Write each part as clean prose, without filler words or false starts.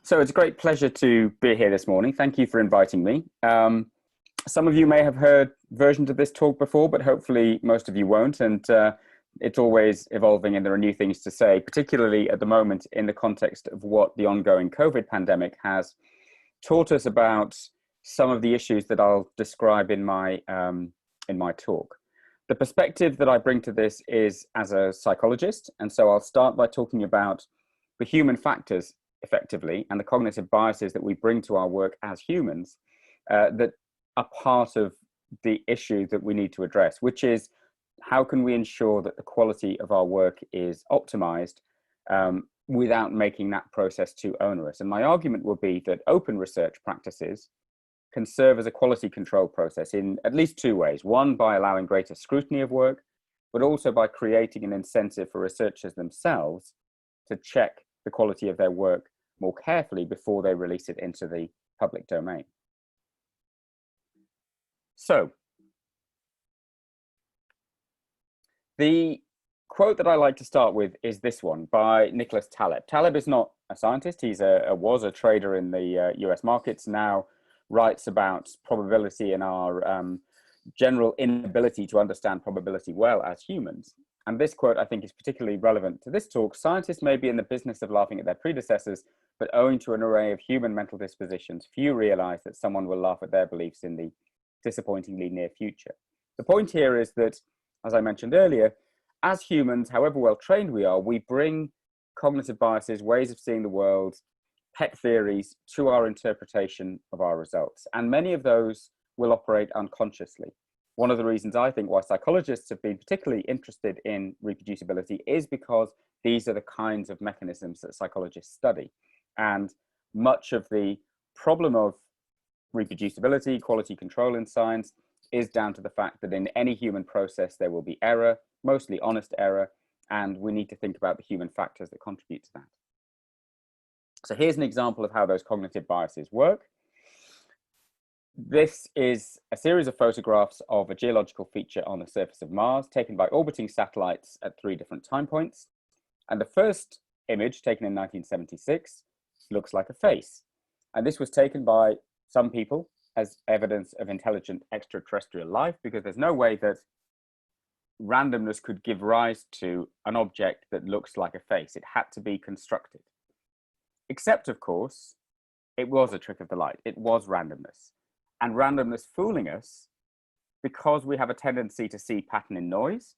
So it's a great pleasure to be here this morning. Thank you for inviting me. Some of you may have heard versions of this talk before, but hopefully most of you won't. And it's always evolving and there are new things to say, particularly at the moment in the context of what the ongoing COVID pandemic has taught us about some of the issues that I'll describe in my talk. The perspective that I bring to this is as a psychologist. And so I'll start by talking about the human factors effectively and the cognitive biases that we bring to our work as humans that are part of the issue that we need to address, which is how can we ensure that the quality of our work is optimized without making that process too onerous. And my argument will be that open research practices can serve as a quality control process in at least two ways. One, by allowing greater scrutiny of work, but also by creating an incentive for researchers themselves to check the quality of their work more carefully before they release it into the public domain. So, the quote that I like to start with is this one by Nicholas Taleb. Taleb is not a scientist. He was a trader in the US markets, now writes about probability and our general inability to understand probability well as humans. And this quote, I think, is particularly relevant to this talk. Scientists may be in the business of laughing at their predecessors, but owing to an array of human mental dispositions, few realize that someone will laugh at their beliefs in the disappointingly near future. The point here is that, as I mentioned earlier, as humans, however well trained we are, we bring cognitive biases, ways of seeing the world, pet theories to our interpretation of our results. And many of those will operate unconsciously. One of the reasons I think why psychologists have been particularly interested in reproducibility is because these are the kinds of mechanisms that psychologists study. And much of the problem of reproducibility, quality control in science, is down to the fact that in any human process, there will be error, mostly honest error, and we need to think about the human factors that contribute to that. So here's an example of how those cognitive biases work. This is a series of photographs of a geological feature on the surface of Mars taken by orbiting satellites at 3 different time points. And the first image, taken in 1976, looks like a face. And this was taken by some people as evidence of intelligent extraterrestrial life, because there's no way that randomness could give rise to an object that looks like a face. It had to be constructed. Except, of course, it was a trick of the light. It was randomness. And randomness fooling us because we have a tendency to see pattern in noise.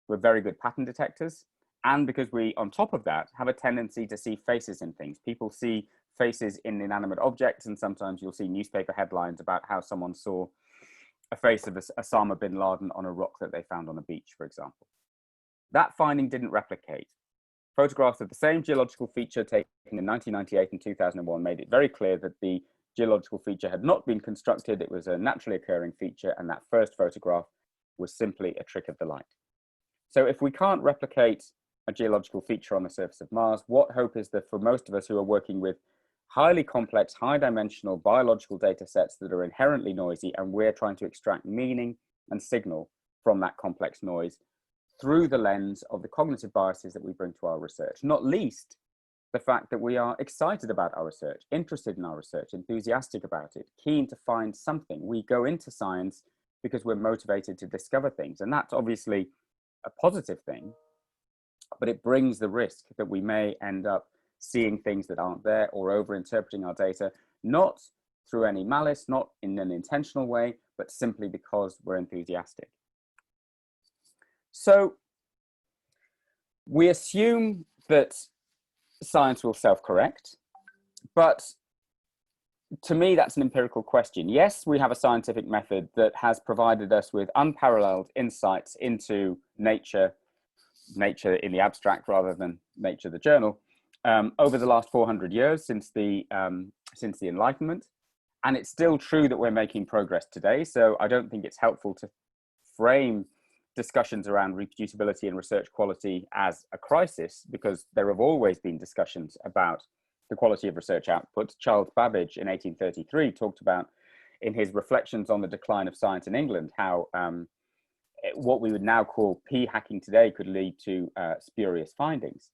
We're very good pattern detectors. And because we, on top of that, have a tendency to see faces in things. People see faces in inanimate objects, and sometimes you'll see newspaper headlines about how someone saw a face of Osama bin Laden on a rock that they found on a beach, for example. That finding didn't replicate. Photographs of the same geological feature taken in 1998 and 2001 made it very clear that the geological feature had not been constructed. It was a naturally occurring feature, and that first photograph was simply a trick of the light. So if we can't replicate a geological feature on the surface of Mars, what hope is there for most of us who are working with highly complex, high-dimensional biological data sets that are inherently noisy, and we're trying to extract meaning and signal from that complex noise through the lens of the cognitive biases that we bring to our research, not least the fact that we are excited about our research, interested in our research, enthusiastic about it, keen to find something. We go into science because we're motivated to discover things, and that's obviously a positive thing, but it brings the risk that we may end up seeing things that aren't there or over-interpreting our data, not through any malice, not in an intentional way, but simply because we're enthusiastic. So we assume that science will self-correct, but to me, that's an empirical question. Yes, we have a scientific method that has provided us with unparalleled insights into nature in the abstract rather than nature the journal, over the last 400 years since the Enlightenment. And it's still true that we're making progress today. So I don't think it's helpful to frame discussions around reproducibility and research quality as a crisis, because there have always been discussions about the quality of research output. Charles Babbage in 1833 talked about, in his reflections on the decline of science in England, how what we would now call p-hacking today could lead to spurious findings.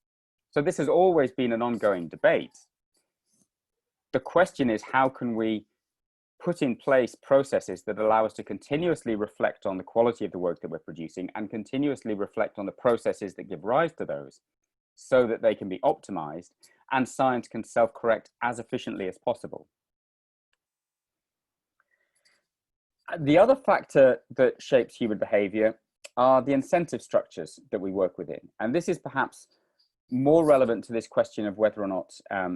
So this has always been an ongoing debate. the question is, how can we put in place processes that allow us to continuously reflect on the quality of the work that we're producing and continuously reflect on the processes that give rise to those so that they can be optimized and science can self-correct as efficiently as possible. The other factor that shapes human behavior are the incentive structures that we work within. And this is perhaps more relevant to this question of whether or not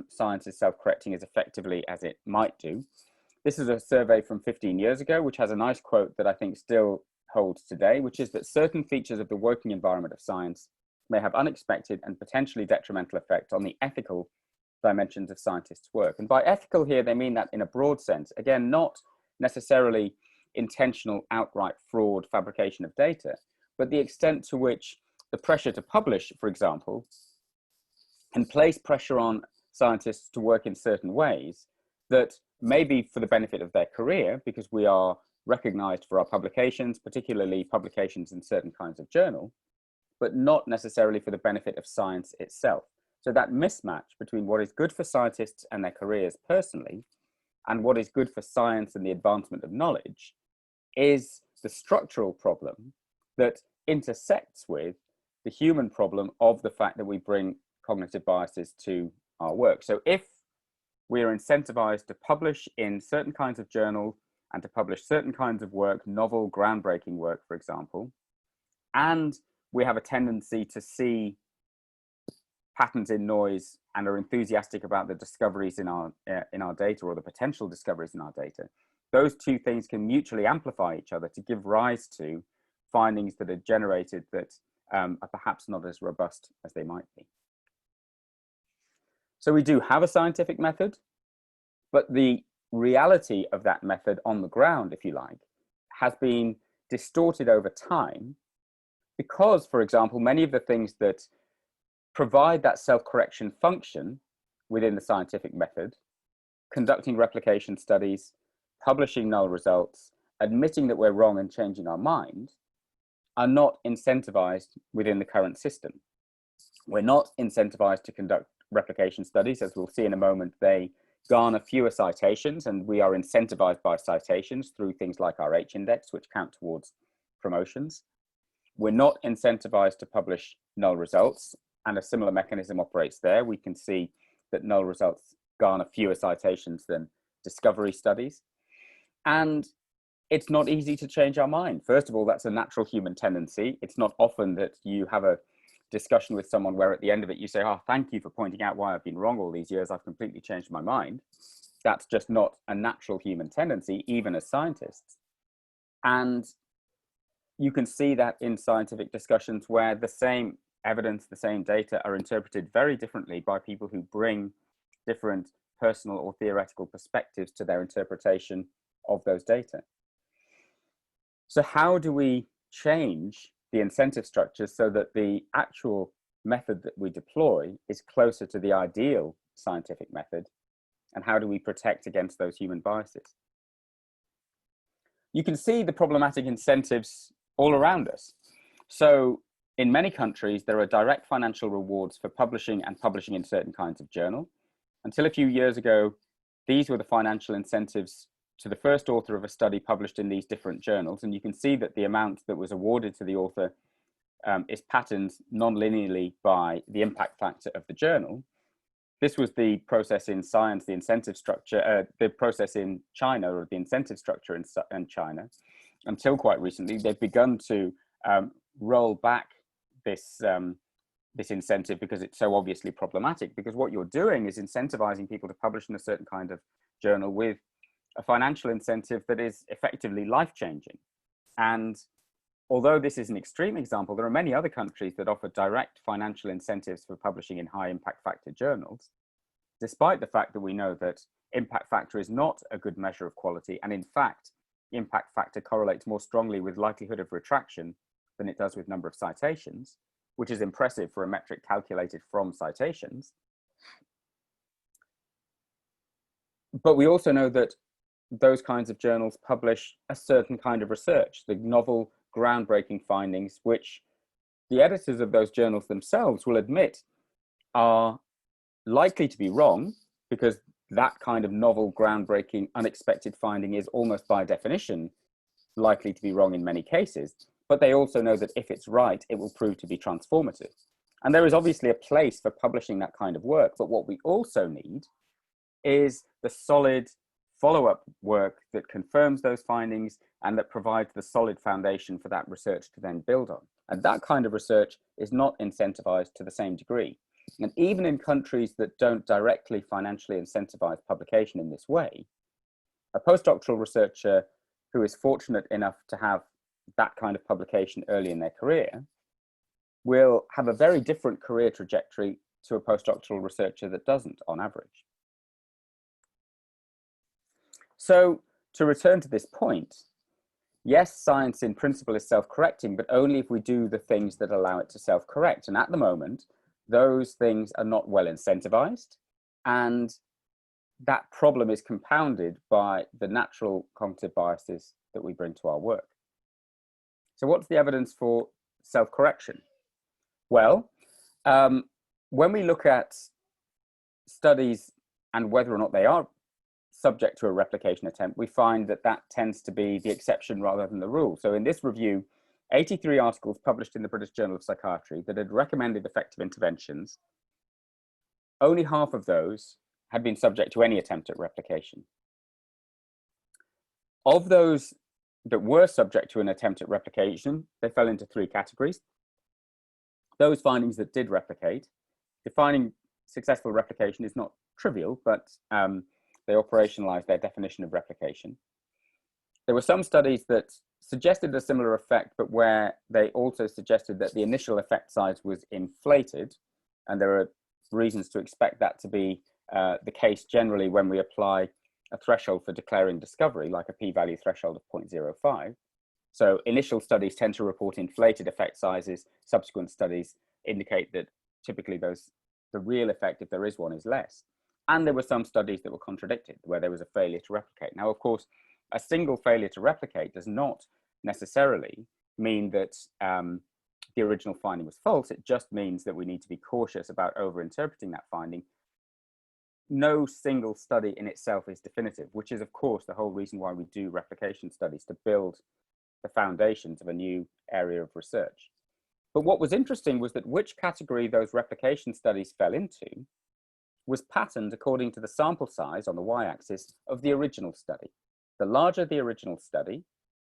science is self-correcting as effectively as it might do. This is a survey from 15 years ago, which has a nice quote that I think still holds today, which is that certain features of the working environment of science may have unexpected and potentially detrimental effect on the ethical dimensions of scientists' work. And by ethical here, they mean that in a broad sense, again, not necessarily intentional outright fraud, fabrication of data, but the extent to which the pressure to publish, for example, can place pressure on scientists to work in certain ways that may be for the benefit of their career, because we are recognized for our publications, particularly publications in certain kinds of journal, but not necessarily for the benefit of science itself. So that mismatch between what is good for scientists and their careers personally, and what is good for science and the advancement of knowledge, is the structural problem that intersects with the human problem of the fact that we bring cognitive biases to our work. So if we are incentivized to publish in certain kinds of journals and to publish certain kinds of work, novel, groundbreaking work, for example, and we have a tendency to see patterns in noise and are enthusiastic about the discoveries in our data, or the potential discoveries in our data, those two things can mutually amplify each other to give rise to findings that are generated that are perhaps not as robust as they might be. So we do have a scientific method, but the reality of that method on the ground, if you like, has been distorted over time because, for example, many of the things that provide that self-correction function within the scientific method, conducting replication studies, publishing null results, admitting that we're wrong and changing our mind, are not incentivized within the current system. We're not incentivized to conduct replication studies. As we'll see in a moment, they garner fewer citations, and we are incentivized by citations through things like our H-index, which count towards promotions. We're not incentivized to publish null results, and a similar mechanism operates there. We can see that null results garner fewer citations than discovery studies. And it's not easy to change our mind. First of all, that's a natural human tendency. It's not often that you have a discussion with someone where at the end of it you say, oh, thank you for pointing out why I've been wrong all these years. I've completely changed my mind. That's just not a natural human tendency, even as scientists. And you can see that in scientific discussions where the same evidence, the same data are interpreted very differently by people who bring different personal or theoretical perspectives to their interpretation of those data. So how do we change the incentive structures so that the actual method that we deploy is closer to the ideal scientific method? And how do we protect against those human biases? You can see the problematic incentives all around us. So in many countries, there are direct financial rewards for publishing and publishing in certain kinds of journal. Until a few years ago, these were the financial incentives to the first author of a study published in these different journals. And you can see that the amount that was awarded to the author is patterned non-linearly by the impact factor of the journal. This was the process in science, the incentive structure, the process in China, or the incentive structure in China. Until quite recently, they've begun to roll back this incentive because it's so obviously problematic, because what you're doing is incentivizing people to publish in a certain kind of journal with a financial incentive that is effectively life-changing. And although this is an extreme example, there are many other countries that offer direct financial incentives for publishing in high impact factor journals, despite the fact that we know that impact factor is not a good measure of quality. And in fact, impact factor correlates more strongly with likelihood of retraction than it does with number of citations, which is impressive for a metric calculated from citations. But we also know that those kinds of journals publish a certain kind of research, the novel, groundbreaking findings, which the editors of those journals themselves will admit are likely to be wrong, because that kind of novel, groundbreaking, unexpected finding is almost by definition likely to be wrong in many cases, but they also know that if it's right, it will prove to be transformative. And there is obviously a place for publishing that kind of work, but what we also need is the solid follow-up work that confirms those findings and that provides the solid foundation for that research to then build on. And that kind of research is not incentivized to the same degree. And even in countries that don't directly financially incentivize publication in this way, a postdoctoral researcher who is fortunate enough to have that kind of publication early in their career will have a very different career trajectory to a postdoctoral researcher that doesn't, on average. So to return to this point, yes, science in principle is self-correcting, but only if we do the things that allow it to self-correct. And at the moment, those things are not well incentivized, and that problem is compounded by the natural cognitive biases that we bring to our work. So what's the evidence for self-correction? Well, when we look at studies and whether or not they are subject to a replication attempt, we find that that tends to be the exception rather than the rule. So in this review, 83 articles published in the British Journal of Psychiatry that had recommended effective interventions, only half of those had been subject to any attempt at replication. Of those that were subject to an attempt at replication, they fell into three categories. Those findings that did replicate, defining successful replication is not trivial, but they operationalized their definition of replication. There were some studies that suggested a similar effect, but where they also suggested that the initial effect size was inflated, and there are reasons to expect that to be the case generally when we apply a threshold for declaring discovery, like a p-value threshold of 0.05. So initial studies tend to report inflated effect sizes. Subsequent studies indicate that typically the real effect, if there is one, is less. And there were some studies that were contradicted, where there was a failure to replicate. Now, of course, a single failure to replicate does not necessarily mean that the original finding was false. It just means that we need to be cautious about over-interpreting that finding. No single study in itself is definitive, which is, of course, the whole reason why we do replication studies, to build the foundations of a new area of research. But what was interesting was that which category those replication studies fell into was patterned according to the sample size on the y-axis of the original study. The larger the original study,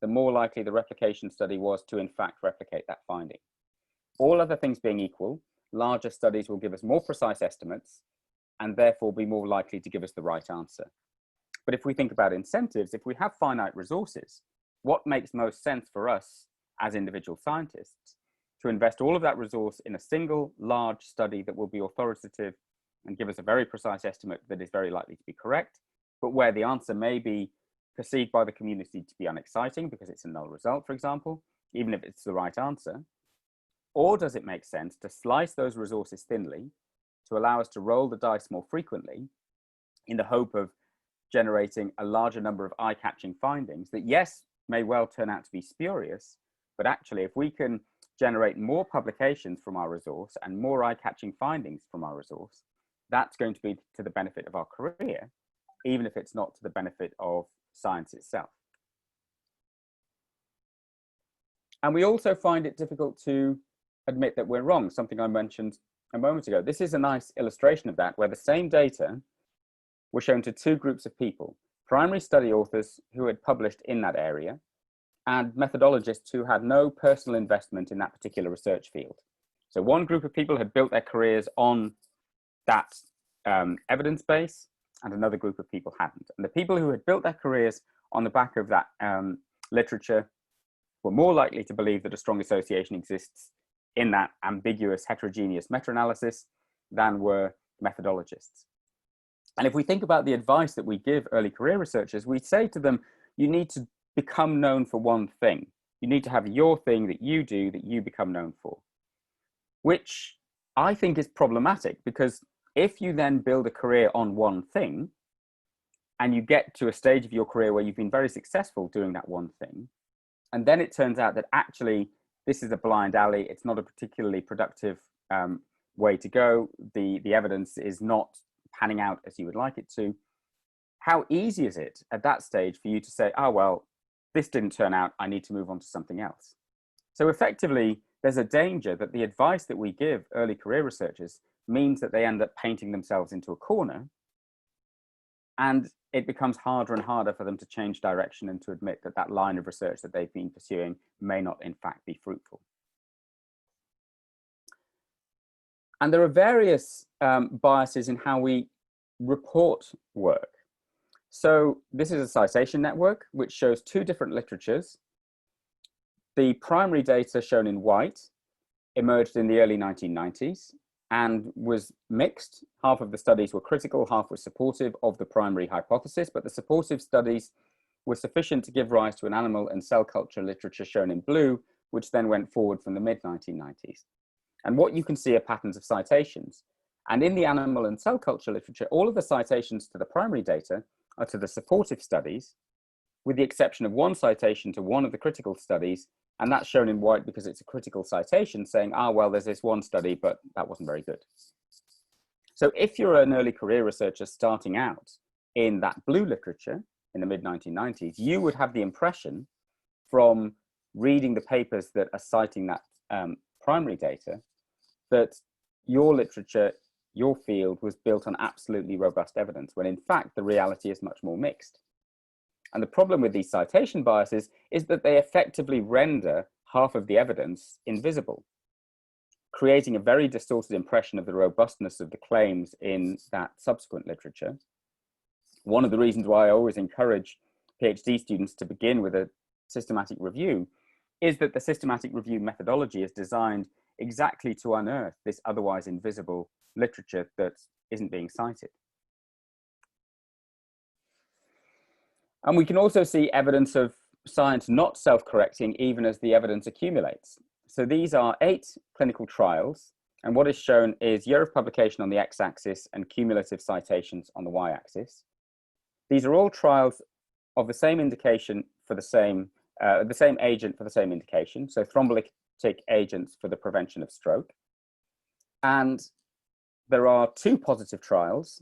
the more likely the replication study was to in fact replicate that finding. All other things being equal, larger studies will give us more precise estimates and therefore be more likely to give us the right answer. But if we think about incentives, if we have finite resources, what makes most sense for us as individual scientists? To invest all of that resource in a single large study that will be authoritative and give us a very precise estimate that is very likely to be correct, but where the answer may be perceived by the community to be unexciting because it's a null result, for example, even if it's the right answer? Or does it make sense to slice those resources thinly to allow us to roll the dice more frequently in the hope of generating a larger number of eye-catching findings that, yes, may well turn out to be spurious, but actually if we can generate more publications from our resource and more eye-catching findings from our resource, that's going to be to the benefit of our career, even if it's not to the benefit of science itself. And we also find it difficult to admit that we're wrong, something I mentioned a moment ago. This is a nice illustration of that, where the same data were shown to two groups of people: primary study authors who had published in that area and methodologists who had no personal investment in that particular research field. So one group of people had built their careers on that evidence base, and another group of people hadn't. And the people who had built their careers on the back of that literature were more likely to believe that a strong association exists in that ambiguous, heterogeneous meta-analysis than were methodologists. And if we think about the advice that we give early career researchers, we say to them, you need to become known for one thing. You need to have your thing that you do that you become known for, which I think is problematic, because if you then build a career on one thing and you get to a stage of your career where you've been very successful doing that one thing, and then it turns out that actually this is a blind alley, it's not a particularly productive way to go, the evidence is not panning out as you would like it to, how easy is it at that stage for you to say, oh, well, this didn't turn out, I need to move on to something else? So effectively, there's a danger that the advice that we give early career researchers means that they end up painting themselves into a corner, and it becomes harder and harder for them to change direction and to admit that that line of research that they've been pursuing may not in fact be fruitful. And there are various biases in how we report work. So this is a citation network, which shows two different literatures. The primary data, shown in white, emerged in the early 1990s and was mixed. Half of the studies were critical, half were supportive of the primary hypothesis, but the supportive studies were sufficient to give rise to an animal and cell culture literature, shown in blue, which then went forward from the mid-1990s. And what you can see are patterns of citations. And in the animal and cell culture literature, all of the citations to the primary data are to the supportive studies, with the exception of one citation to one of the critical studies, and that's shown in white because it's a critical citation saying, ah, well, there's this one study, but that wasn't very good. So if you're an early career researcher starting out in that blue literature in the mid-1990s, you would have the impression from reading the papers that are citing that primary data that your literature, your field, was built on absolutely robust evidence, when in fact the reality is much more mixed. And the problem with these citation biases is that they effectively render half of the evidence invisible, creating a very distorted impression of the robustness of the claims in that subsequent literature. One of the reasons why I always encourage PhD students to begin with a systematic review is that the systematic review methodology is designed exactly to unearth this otherwise invisible literature that isn't being cited. And we can also see evidence of science not self-correcting even as the evidence accumulates. So these are 8 clinical trials, and what is shown is year of publication on the x-axis and cumulative citations on the y-axis. These are all trials of the same indication for the same agent for the same indication, so thrombolytic agents for the prevention of stroke. And there are 2 positive trials,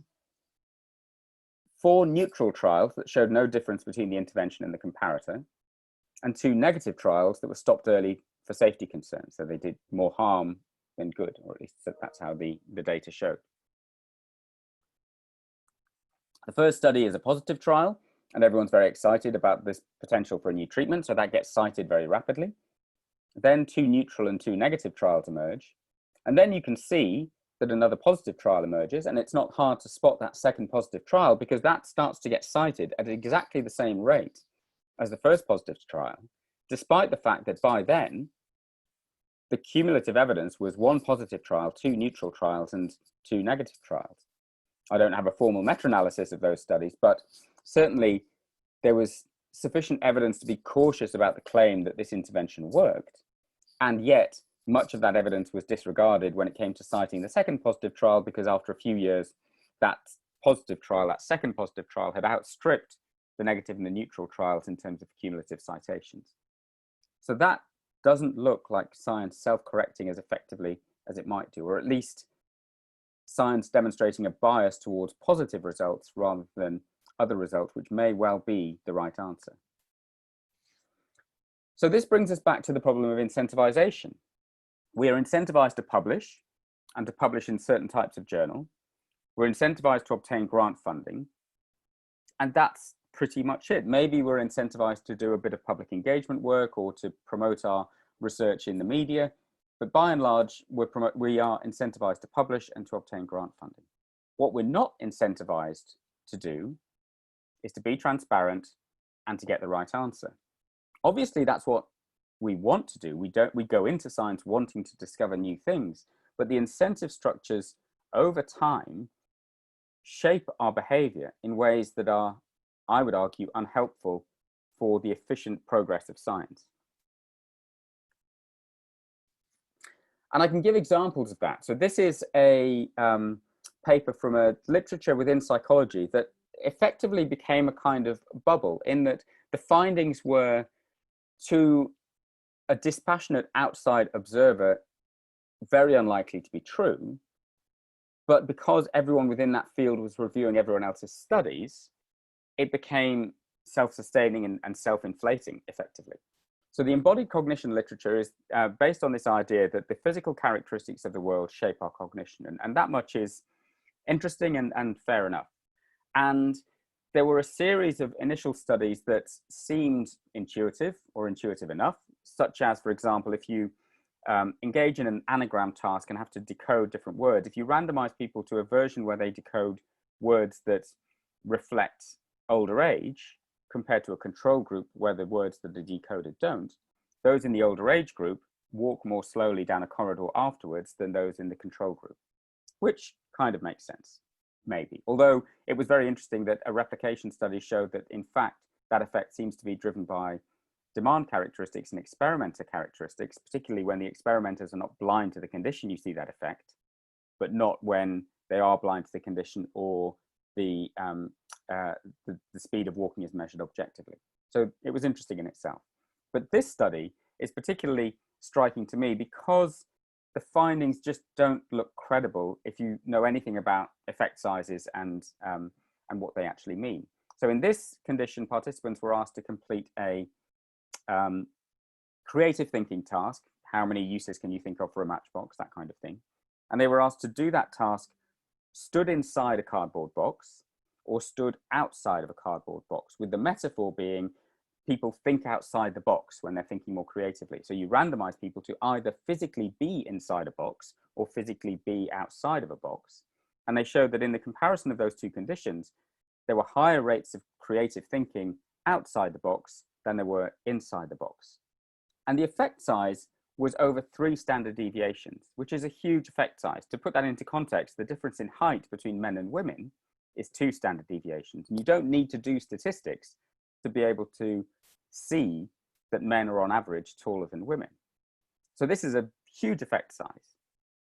4 neutral trials that showed no difference between the intervention and the comparator, and 2 negative trials that were stopped early for safety concerns. So they did more harm than good, or at least that's how the data showed. The first study is a positive trial, and everyone's very excited about this potential for a new treatment, so that gets cited very rapidly. Then 2 neutral and 2 negative trials emerge, and then you can see that another positive trial emerges, and it's not hard to spot that second positive trial because that starts to get cited at exactly the same rate as the first positive trial, despite the fact that by then, the cumulative evidence was 1 positive trial, 2 neutral trials, and 2 negative trials. I don't have a formal meta-analysis of those studies, but certainly there was sufficient evidence to be cautious about the claim that this intervention worked, and yet much of that evidence was disregarded when it came to citing the second positive trial, because after a few years, that second positive trial had outstripped the negative and the neutral trials in terms of cumulative citations. So that doesn't look like science self-correcting as effectively as it might do, or at least science demonstrating a bias towards positive results rather than other results, which may well be the right answer. So this brings us back to the problem of incentivization. We are incentivized to publish, and to publish in certain types of journal. We're incentivized to obtain grant funding, and that's pretty much it. Maybe we're incentivized to do a bit of public engagement work or to promote our research in the media, but by and large, we are incentivized to publish and to obtain grant funding. What we're not incentivized to do is to be transparent and to get the right answer. Obviously, that's what we want to do. We go into science wanting to discover new things, but the incentive structures over time shape our behavior in ways that are, I would argue, unhelpful for the efficient progress of science. And I can give examples of that. So this is a paper from a literature within psychology that effectively became a kind of bubble, in that the findings were, to a dispassionate outside observer, very unlikely to be true, But because everyone within that field was reviewing everyone else's studies, it became self-sustaining and self-inflating effectively. So the embodied cognition literature is based on this idea that the physical characteristics of the world shape our cognition. And that much is interesting and fair enough. And there were a series of initial studies that seemed intuitive or intuitive enough, such as, for example, if you engage in an anagram task and have to decode different words, if you randomize people to a version where they decode words that reflect older age, compared to a control group where the words that are decoded don't, those in the older age group walk more slowly down a corridor afterwards than those in the control group, which kind of makes sense, maybe. Although it was very interesting that a replication study showed that, in fact, that effect seems to be driven by demand characteristics and experimenter characteristics, particularly when the experimenters are not blind to the condition, you see that effect, but not when they are blind to the condition or the speed of walking is measured objectively. So it was interesting in itself. But this study is particularly striking to me because the findings just don't look credible if you know anything about effect sizes and what they actually mean. So in this condition, participants were asked to complete a creative thinking task. How many uses can you think of for a matchbox? That kind of thing. And they were asked to do that task stood inside a cardboard box or stood outside of a cardboard box, with the metaphor being people think outside the box when they're thinking more creatively. So you randomize people to either physically be inside a box or physically be outside of a box. And they showed that in the comparison of those two conditions, there were higher rates of creative thinking outside the box than there were inside the box. And the effect size was over 3 standard deviations, which is a huge effect size. To put that into context, the difference in height between men and women is 2 standard deviations. And you don't need to do statistics to be able to see that men are on average taller than women. So this is a huge effect size.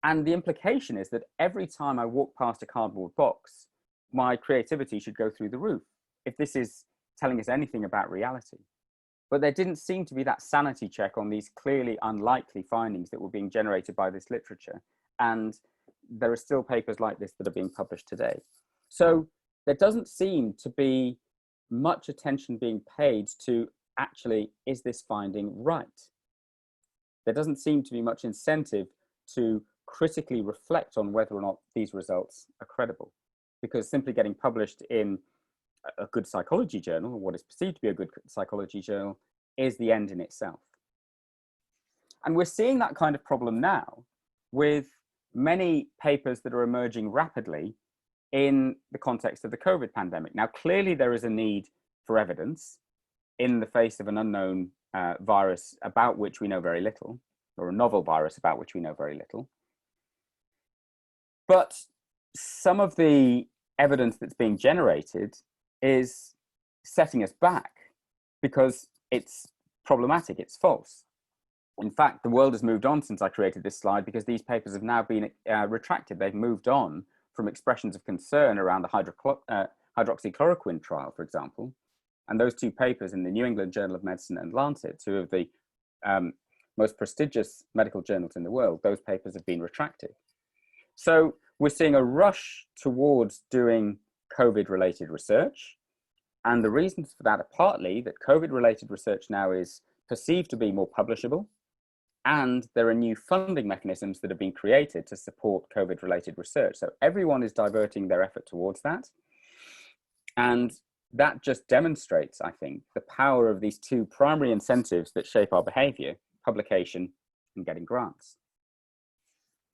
And the implication is that every time I walk past a cardboard box, my creativity should go through the roof, if this is telling us anything about reality. But there didn't seem to be that sanity check on these clearly unlikely findings that were being generated by this literature. And there are still papers like this that are being published today. So there doesn't seem to be much attention being paid to actually, is this finding right? There doesn't seem to be much incentive to critically reflect on whether or not these results are credible, because simply getting published in a good psychology journal, or what is perceived to be a good psychology journal, is the end in itself. And we're seeing that kind of problem now with many papers that are emerging rapidly in the context of the COVID pandemic. Now, clearly there is a need for evidence in the face of an unknown virus about which we know very little, or a novel virus about which we know very little. But some of the evidence that's being generated is setting us back because it's problematic, it's false. In fact, the world has moved on since I created this slide because these papers have now been retracted. They've moved on from expressions of concern around the hydroxychloroquine trial, for example. And those 2 papers in the New England Journal of Medicine and Lancet, 2 of the most prestigious medical journals in the world, those papers have been retracted. So we're seeing a rush towards doing COVID-related research. And the reasons for that are partly that COVID-related research now is perceived to be more publishable, and there are new funding mechanisms that have been created to support COVID-related research. So everyone is diverting their effort towards that. And that just demonstrates, I think, the power of these 2 primary incentives that shape our behavior: publication and getting grants.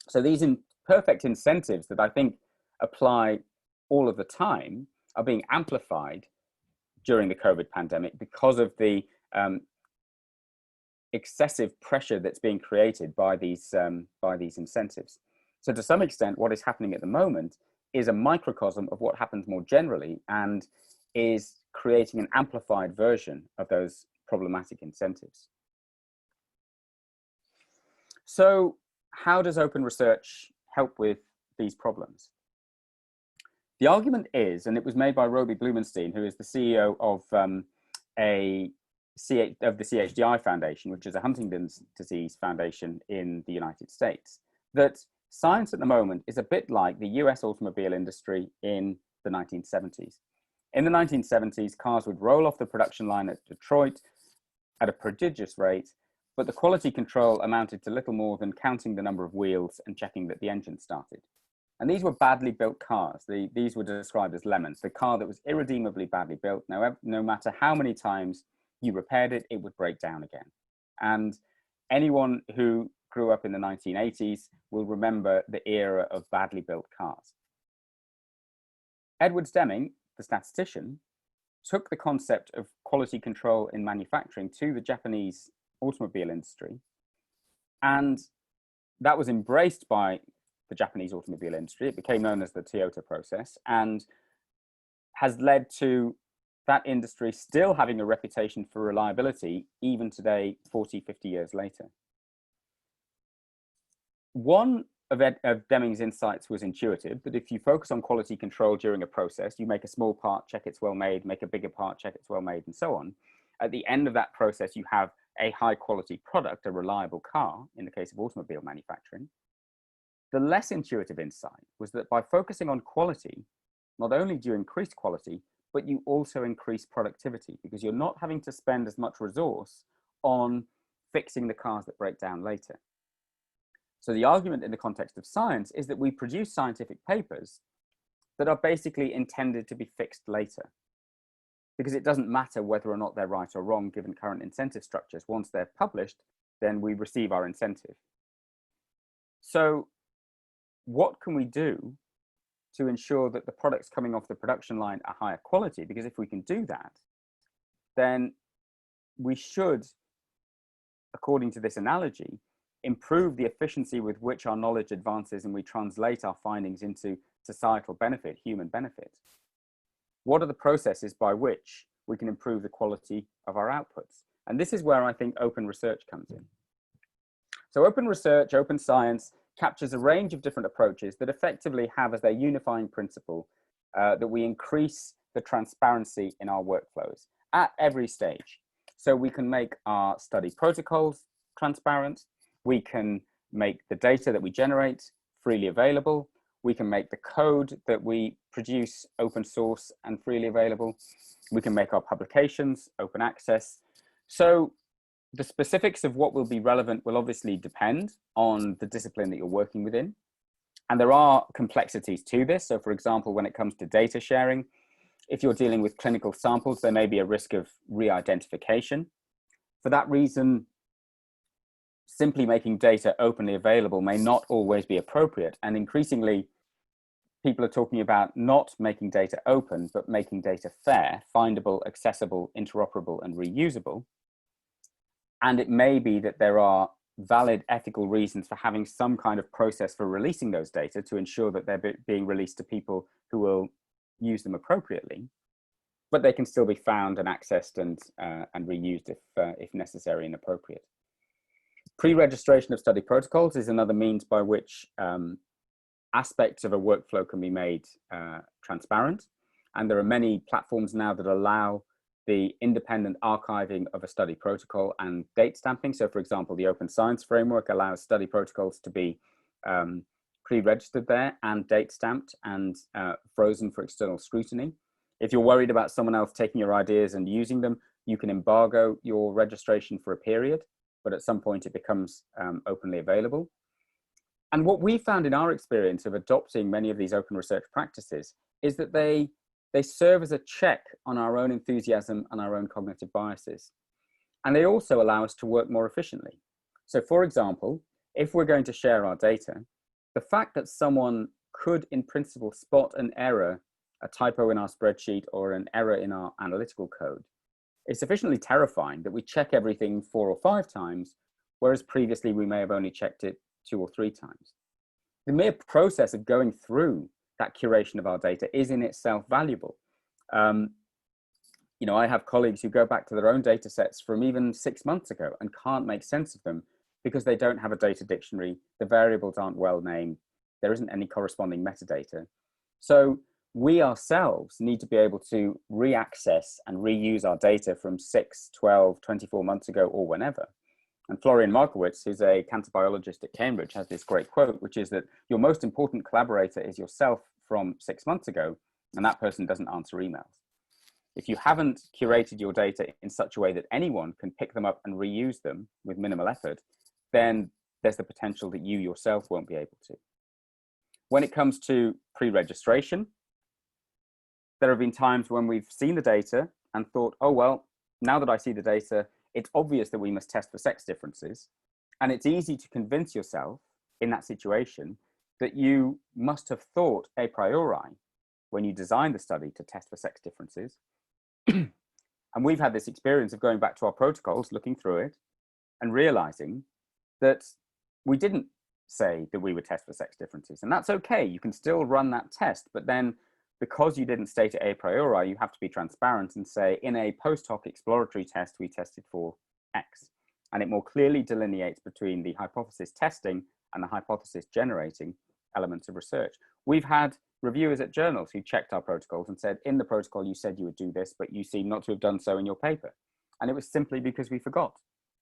So these imperfect incentives that I think apply all of the time are being amplified during the COVID pandemic because of the excessive pressure that's being created by these incentives. So to some extent, what is happening at the moment is a microcosm of what happens more generally and is creating an amplified version of those problematic incentives. So how does open research help with these problems? The argument is, and it was made by Roby Blumenstein, who is the CEO of the CHDI Foundation, which is a Huntington's disease foundation in the United States, that science at the moment is a bit like the US automobile industry in the 1970s. In the 1970s, cars would roll off the production line at Detroit at a prodigious rate, but the quality control amounted to little more than counting the number of wheels and checking that the engine started. And these were badly built cars. These were described as lemons, the car that was irredeemably badly built. No matter how many times you repaired it, it would break down again. And anyone who grew up in the 1980s will remember the era of badly built cars. Edwards Deming, the statistician, took the concept of quality control in manufacturing to the Japanese automobile industry, and that was embraced by the Japanese automobile industry. It became known as the Toyota process and has led to that industry still having a reputation for reliability even today, 40, 50 years later. One of Deming's insights was intuitive, that if you focus on quality control during a process, you make a small part, check it's well made, make a bigger part, check it's well made, and so on. At the end of that process, you have a high quality product, a reliable car, in the case of automobile manufacturing. The less intuitive insight was that by focusing on quality, not only do you increase quality, but you also increase productivity, because you're not having to spend as much resource on fixing the cars that break down later. So the argument in the context of science is that we produce scientific papers that are basically intended to be fixed later, because it doesn't matter whether or not they're right or wrong given current incentive structures. Once they're published, then we receive our incentive. So what can we do to ensure that the products coming off the production line are higher quality? Because if we can do that, then we should, according to this analogy, improve the efficiency with which our knowledge advances and we translate our findings into societal benefit, human benefit. What are the processes by which we can improve the quality of our outputs? And this is where I think open research comes in. So open research, open science, captures a range of different approaches that effectively have as their unifying principle that we increase the transparency in our workflows at every stage. So we can make our study protocols transparent. We can make the data that we generate freely available. We can make the code that we produce open source and freely available. We can make our publications open access. So the specifics of what will be relevant will obviously depend on the discipline that you're working within. And there are complexities to this. So for example, when it comes to data sharing, if you're dealing with clinical samples, there may be a risk of re-identification. For that reason, simply making data openly available may not always be appropriate. And increasingly, people are talking about not making data open, but making data fair, findable, accessible, interoperable, and reusable. And it may be that there are valid ethical reasons for having some kind of process for releasing those data to ensure that they're being released to people who will use them appropriately, but they can still be found and accessed and reused if necessary and appropriate. Pre-registration of study protocols is another means by which aspects of a workflow can be made transparent. And there are many platforms now that allow the independent archiving of a study protocol and date stamping. So for example, the Open Science Framework allows study protocols to be pre-registered there and date stamped and frozen for external scrutiny. If you're worried about someone else taking your ideas and using them, you can embargo your registration for a period, but at some point it becomes openly available. And what we found in our experience of adopting many of these open research practices is that they serve as a check on our own enthusiasm and our own cognitive biases. And they also allow us to work more efficiently. So for example, if we're going to share our data, the fact that someone could in principle spot an error, a typo in our spreadsheet or an error in our analytical code is sufficiently terrifying that we check everything 4 or 5 times, whereas previously we may have only checked it 2 or 3 times. The mere process of going through that curation of our data is in itself valuable. You know, I have colleagues who go back to their own data sets from even 6 months ago and can't make sense of them because they don't have a data dictionary, the variables aren't well named, there isn't any corresponding metadata. So we ourselves need to be able to re-access and reuse our data from 6, 12, 24 months ago or whenever. And Florian Markowitz, who's a cancer biologist at Cambridge, has this great quote, which is that your most important collaborator is yourself from 6 months ago, and that person doesn't answer emails. If you haven't curated your data in such a way that anyone can pick them up and reuse them with minimal effort, then there's the potential that you yourself won't be able to. When it comes to pre-registration, there have been times when we've seen the data and thought, oh, well, now that I see the data, it's obvious that we must test for sex differences. And it's easy to convince yourself in that situation that you must have thought a priori when you designed the study to test for sex differences. And we've had this experience of going back to our protocols, looking through it, and realizing that we didn't say that we would test for sex differences. And that's okay, you can still run that test, but then because you didn't state it a priori, you have to be transparent and say, in a post hoc exploratory test, we tested for X. And it more clearly delineates between the hypothesis testing and the hypothesis generating elements of research. We've had reviewers at journals who checked our protocols and said, in the protocol, you said you would do this, but you seem not to have done so in your paper. And it was simply because we forgot.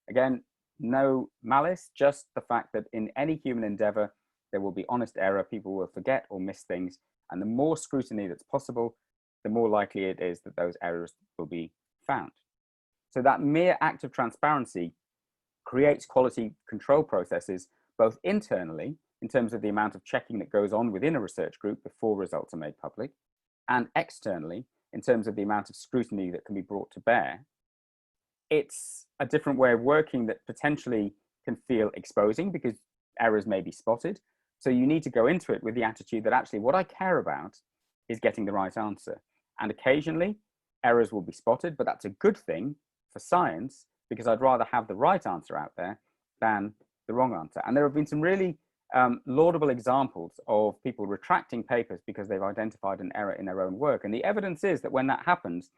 Again, no malice, just the fact that in any human endeavor, there will be honest error. People will forget or miss things. And the more scrutiny that's possible, the more likely it is that those errors will be found. So that mere act of transparency creates quality control processes, both internally, in terms of the amount of checking that goes on within a research group before results are made public, and externally, in terms of the amount of scrutiny that can be brought to bear. It's a different way of working that potentially can feel exposing because errors may be spotted. So you need to go into it with the attitude that actually what I care about is getting the right answer. And occasionally errors will be spotted, but that's a good thing for science because I'd rather have the right answer out there than the wrong answer. And there have been some really laudable examples of people retracting papers because they've identified an error in their own work. And the evidence is that when that happens,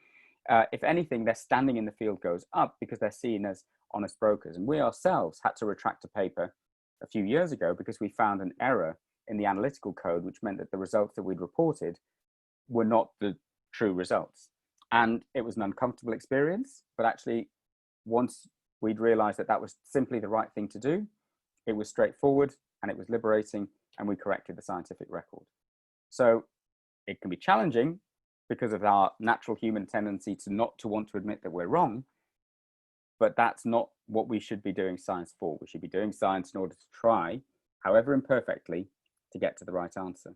if anything, their standing in the field goes up because they're seen as honest brokers. And we ourselves had to retract a paper a few years ago because we found an error in the analytical code, which meant that the results that we'd reported were not the true results. And it was an uncomfortable experience, but actually once we'd realized that that was simply the right thing to do, it was straightforward and it was liberating, and we corrected the scientific record. So it can be challenging because of our natural human tendency to not to want to admit that we're wrong, but that's not what we should be doing science for. We should be doing science in order to try, however imperfectly, to get to the right answer.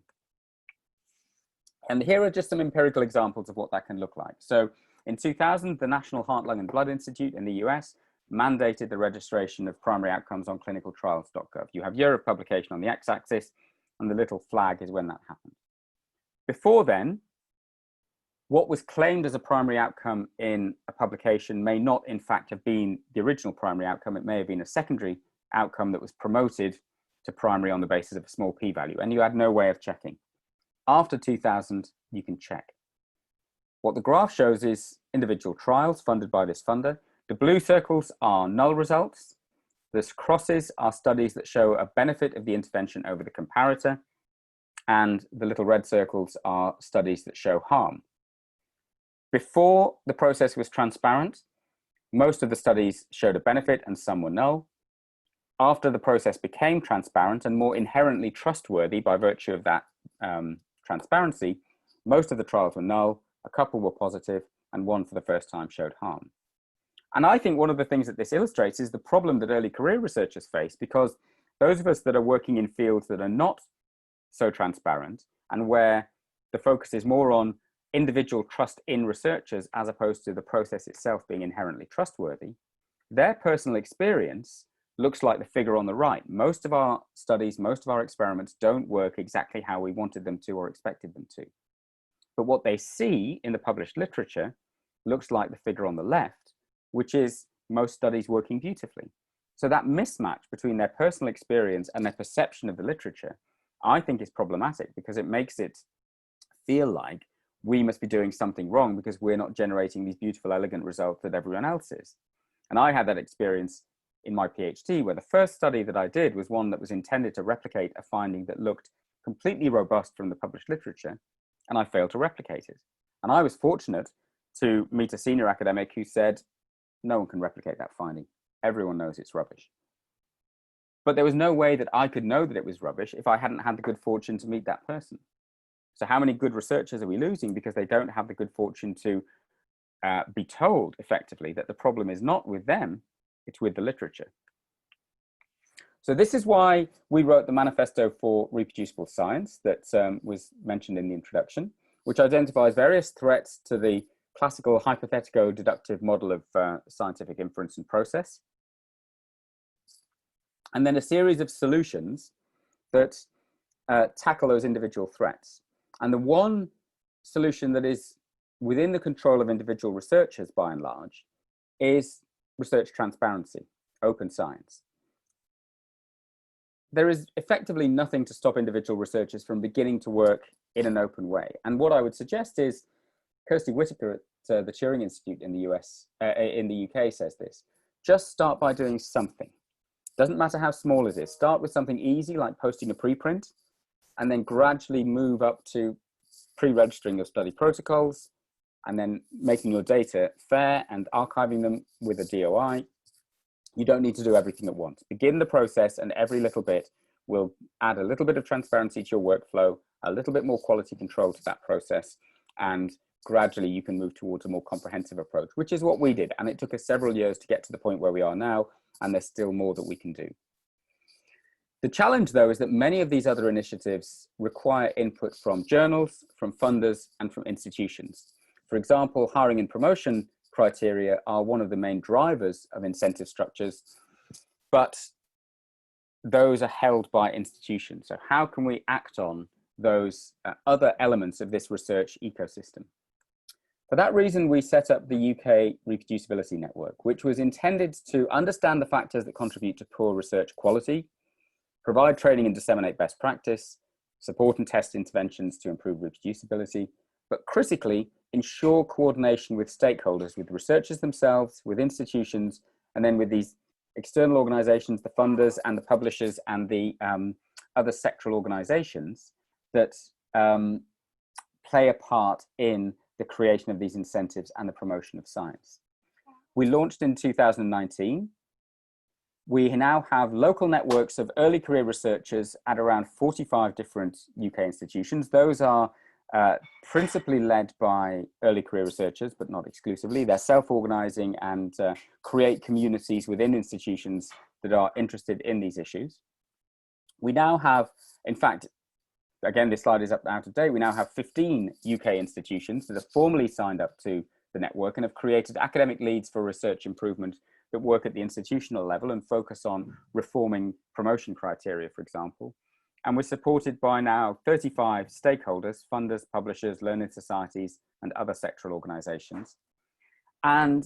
And here are just some empirical examples of what that can look like. So in 2000, the National Heart, Lung and Blood Institute in the US mandated the registration of primary outcomes on clinicaltrials.gov. You have year of publication on the x-axis, and the little flag is when that happened. Before then, what was claimed as a primary outcome in a publication may not, in fact, have been the original primary outcome. It may have been a secondary outcome that was promoted to primary on the basis of a small p-value, and you had no way of checking. After 2000, you can check. What the graph shows is individual trials funded by this funder. The blue circles are null results. The crosses are studies that show a benefit of the intervention over the comparator. And the little red circles are studies that show harm. Before the process was transparent, most of the studies showed a benefit and some were null. After the process became transparent and more inherently trustworthy by virtue of that transparency, most of the trials were null, a couple were positive, and one for the first time showed harm. And I think one of the things that this illustrates is the problem that early career researchers face, because those of us that are working in fields that are not so transparent and where the focus is more on individual trust in researchers as opposed to the process itself being inherently trustworthy, their personal experience looks like the figure on the right. Most of our studies, most of our experiments don't work exactly how we wanted them to or expected them to. But what they see in the published literature looks like the figure on the left, which is most studies working beautifully. So that mismatch between their personal experience and their perception of the literature, I think is problematic because it makes it feel like we must be doing something wrong because we're not generating these beautiful, elegant results that everyone else is. And I had that experience in my PhD, where the first study that I did was one that was intended to replicate a finding that looked completely robust from the published literature, and I failed to replicate it. And I was fortunate to meet a senior academic who said, no one can replicate that finding. Everyone knows it's rubbish. But there was no way that I could know that it was rubbish if I hadn't had the good fortune to meet that person. So how many good researchers are we losing because they don't have the good fortune to be told effectively that the problem is not with them, it's with the literature. So this is why we wrote the Manifesto for Reproducible Science that was mentioned in the introduction, which identifies various threats to the classical hypothetico-deductive model of scientific inference and process, and then a series of solutions that tackle those individual threats. And the one solution that is within the control of individual researchers, by and large, is research transparency, open science. There is effectively nothing to stop individual researchers from beginning to work in an open way. And what I would suggest is, Kirsty Whitaker at the Turing Institute in the in the UK says this: just start by doing something. Doesn't matter how small it is. Start with something easy like posting a preprint, and then gradually move up to pre-registering your study protocols, and then making your data fair and archiving them with a DOI. You don't need to do everything at once. Begin the process, and every little bit will add a little bit of transparency to your workflow, a little bit more quality control to that process, and gradually you can move towards a more comprehensive approach, which is what we did. And it took us several years to get to the point where we are now, and there's still more that we can do. The challenge, though, is that many of these other initiatives require input from journals, from funders, and from institutions. For example, hiring and promotion criteria are one of the main drivers of incentive structures, but those are held by institutions. So how can we act on those other elements of this research ecosystem? For that reason, we set up the UK Reproducibility Network, which was intended to understand the factors that contribute to poor research quality, provide training and disseminate best practice, support and test interventions to improve reproducibility, but critically, ensure coordination with stakeholders, with researchers themselves, with institutions, and then with these external organizations, the funders and the publishers and the other sectoral organizations that play a part in the creation of these incentives and the promotion of science. We launched in 2019. We now have local networks of early career researchers at around 45 different UK institutions. Those are principally led by early career researchers, but not exclusively. They're self-organizing and create communities within institutions that are interested in these issues. We now have, in fact, again, this slide is out of date. We now have 15 UK institutions that have formally signed up to the network and have created academic leads for research improvement that work at the institutional level and focus on reforming promotion criteria, for example. And we're supported by now 35 stakeholders, funders, publishers, learning societies, and other sectoral organizations. And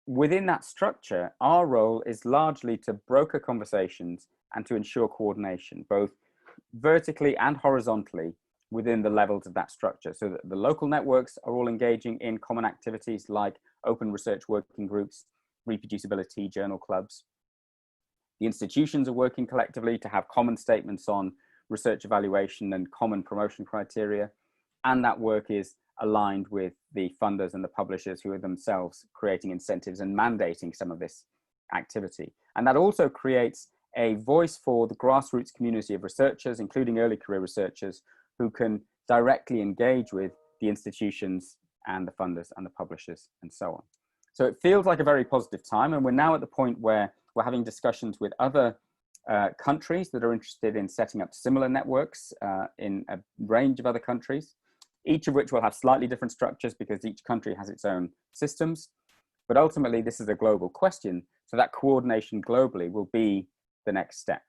within that structure, our role is largely to broker conversations and to ensure coordination, both vertically and horizontally within the levels of that structure, so that the local networks are all engaging in common activities like open research working groups, reproducibility journal clubs. The institutions are working collectively to have common statements on research evaluation and common promotion criteria. And that work is aligned with the funders and the publishers who are themselves creating incentives and mandating some of this activity. And that also creates a voice for the grassroots community of researchers, including early career researchers, who can directly engage with the institutions and the funders and the publishers and so on. So it feels like a very positive time, and we're now at the point where we're having discussions with other countries that are interested in setting up similar networks in a range of other countries, each of which will have slightly different structures because each country has its own systems. But ultimately, this is a global question, so that coordination globally will be the next step.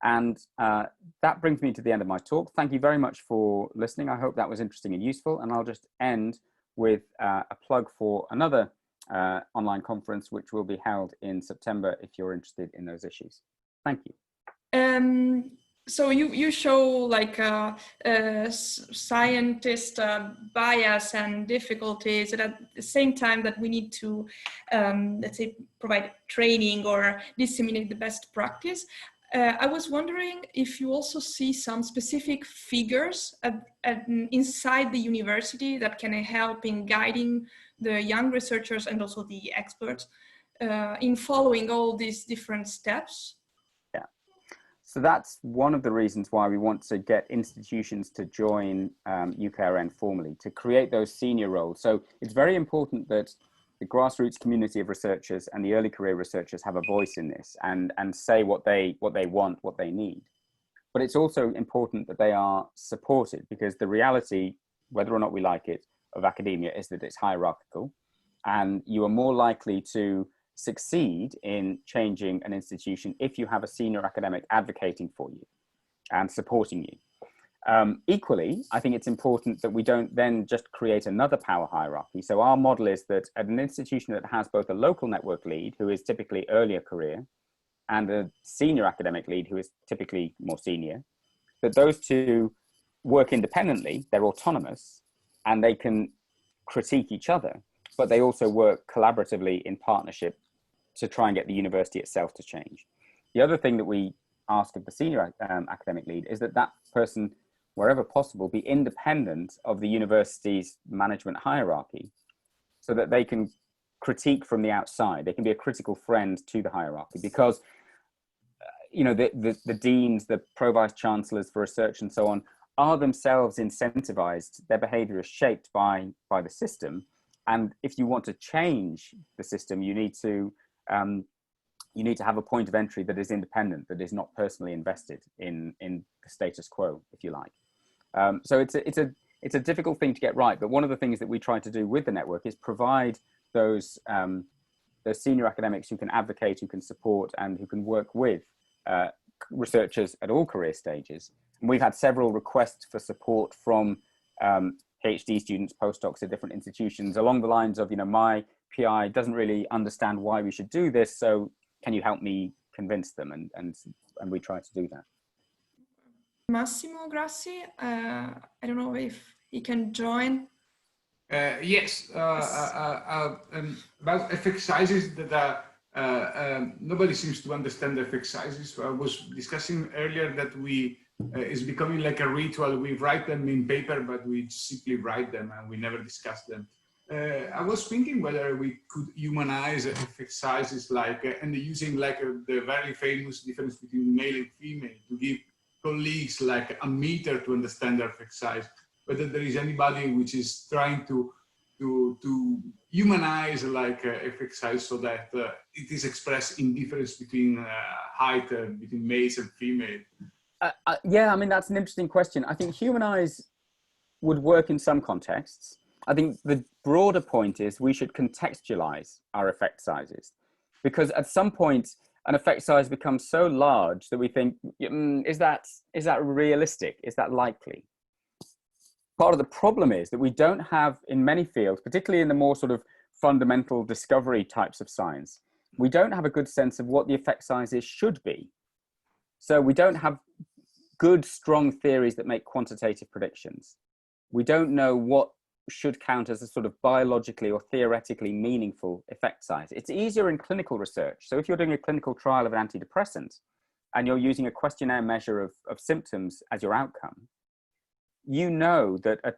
And that brings me to the end of my talk. Thank you very much for listening. I hope that was interesting and useful. And I'll just end with a plug for another online conference, which will be held in September if you're interested in those issues. Thank you. So you show like scientist bias and difficulties, and at the same time that we need to, let's say, provide training or disseminate the best practice. I was wondering if you also see some specific figures inside the university that can help in guiding the young researchers and also the experts in following all these different steps? Yeah. So that's one of the reasons why we want to get institutions to join UKRN formally, to create those senior roles. So it's very important that the grassroots community of researchers and the early career researchers have a voice in this and say what they want, what they need. But it's also important that they are supported, because the reality, whether or not we like it, of academia is that it's hierarchical, and you are more likely to succeed in changing an institution if you have a senior academic advocating for you and supporting you. Equally, I think it's important that we don't then just create another power hierarchy. So our model is that at an institution that has both a local network lead, who is typically earlier career, and a senior academic lead, who is typically more senior, that those two work independently, they're autonomous, and they can critique each other, but they also work collaboratively in partnership to try and get the university itself to change. The other thing that we ask of the senior academic lead is that that person, wherever possible, be independent of the university's management hierarchy, so that they can critique from the outside. They can be a critical friend to the hierarchy, because you know, the deans, the pro-vice chancellors for research and so on are themselves incentivized. Their behavior is shaped by the system. And if you want to change the system, you need to have a point of entry that is independent, that is not personally invested in the status quo, if you like. So it's a difficult thing to get right. But one of the things that we try to do with the network is provide those senior academics who can advocate, who can support, and who can work with researchers at all career stages. And we've had several requests for support from PhD students, postdocs at different institutions, along the lines of, you know, my PI doesn't really understand why we should do this, so can you help me convince them? And we try to do that. Massimo Grassi, I don't know if he can join. Yes, about effect sizes that nobody seems to understand the effect sizes. I was discussing earlier that it's becoming like a ritual. We write them in paper, but we simply write them and we never discuss them. I was thinking whether we could humanize effect sizes, like and using like the very famous difference between male and female, to give colleagues like a meter to understand their effect size. Whether there is anybody which is trying to humanize like effect size, so that it is expressed in difference between height between males and female. Yeah, I mean, that's an interesting question. I think humanize would work in some contexts. I think the broader point is we should contextualize our effect sizes, because at some point an effect size becomes so large that we think, is that realistic? Is that likely? Part of the problem is that we don't have, in many fields, particularly in the more sort of fundamental discovery types of science, we don't have a good sense of what the effect sizes should be. So we don't have good, strong theories that make quantitative predictions. We don't know what should count as a sort of biologically or theoretically meaningful effect size. It's easier in clinical research. So if you're doing a clinical trial of an antidepressant and you're using a questionnaire measure of symptoms as your outcome, you know that a